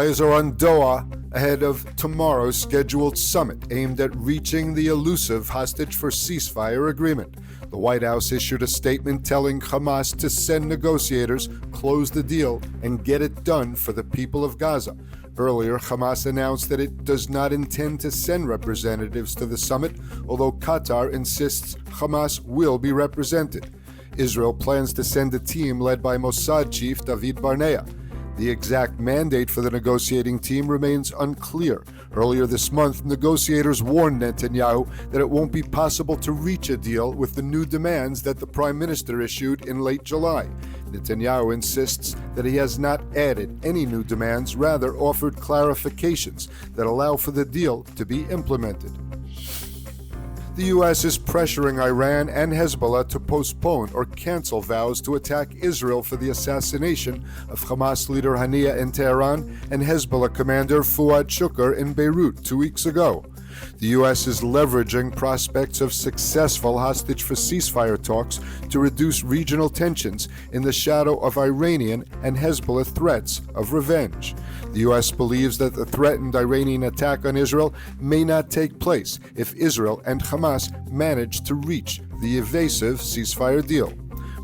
eyes are on Doha ahead of tomorrow's scheduled summit aimed at reaching the elusive hostage-for-ceasefire agreement. The White House issued a statement telling Hamas to send negotiators, close the deal, and get it done for the people of Gaza. Earlier, Hamas announced that it does not intend to send representatives to the summit, although Qatar insists Hamas will be represented. Israel plans to send a team led by Mossad chief David Barnea. The exact mandate for the negotiating team remains unclear. Earlier this month, negotiators warned Netanyahu that it won't be possible to reach a deal with the new demands that the prime minister issued in late July. Netanyahu insists that he has not added any new demands, rather offered clarifications that allow for the deal to be implemented. The U.S. is pressuring Iran and Hezbollah to postpone or cancel vows to attack Israel for the assassination of Hamas leader Haniyeh in Tehran and Hezbollah commander Fuad Shukr in Beirut 2 weeks ago. The U.S. is leveraging prospects of successful hostage-for-ceasefire talks to reduce regional tensions in the shadow of Iranian and Hezbollah threats of revenge. The U.S. believes that the threatened Iranian attack on Israel may not take place if Israel and Hamas manage to reach the evasive ceasefire deal.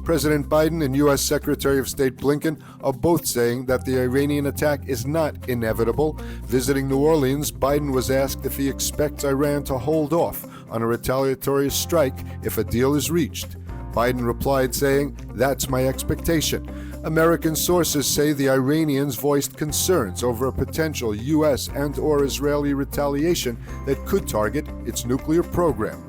President Biden and U.S. Secretary of State Blinken are both saying that the Iranian attack is not inevitable. Visiting New Orleans, Biden was asked if he expects Iran to hold off on a retaliatory strike if a deal is reached. Biden replied saying, "That's my expectation." American sources say the Iranians voiced concerns over a potential U.S. and/or Israeli retaliation that could target its nuclear program.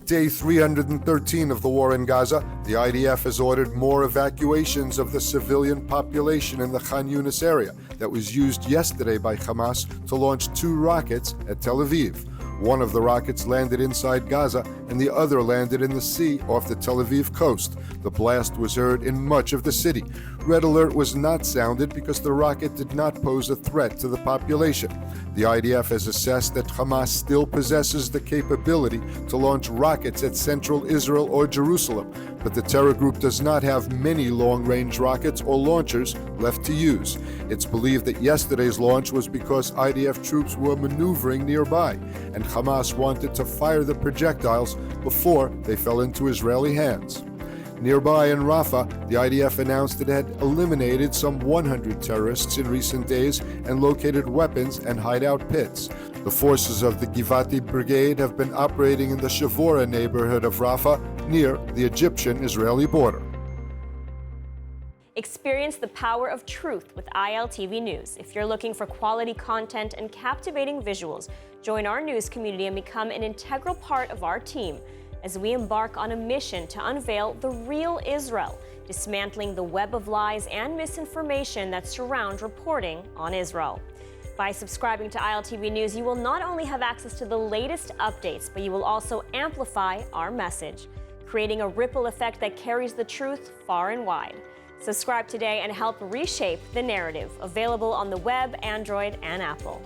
Day 313 of the war in Gaza, the IDF has ordered more evacuations of the civilian population in the Khan Yunis area that was used yesterday by Hamas to launch 2 rockets at Tel Aviv. One of the rockets landed inside Gaza and the other landed in the sea off the Tel Aviv coast. The blast was heard in much of the city. Red alert was not sounded because the rocket did not pose a threat to the population. The IDF has assessed that Hamas still possesses the capability to launch rockets at central Israel or Jerusalem, but the terror group does not have many long-range rockets or launchers left to use. It's believed that yesterday's launch was because IDF troops were maneuvering nearby, and Hamas wanted to fire the projectiles before they fell into Israeli hands. Nearby in Rafah, the IDF announced it had eliminated some 100 terrorists in recent days and located weapons and hideout pits. The forces of the Givati Brigade have been operating in the Shavora neighborhood of Rafah near the Egyptian-Israeli border. Experience the power of truth with ILTV News. If you're looking for quality content and captivating visuals, join our news community and become an integral part of our team as we embark on a mission to unveil the real Israel, dismantling the web of lies and misinformation that surround reporting on Israel. By subscribing to ILTV News, you will not only have access to the latest updates, but you will also amplify our message, creating a ripple effect that carries the truth far and wide. Subscribe today and help reshape the narrative. Available on the web, Android, and Apple.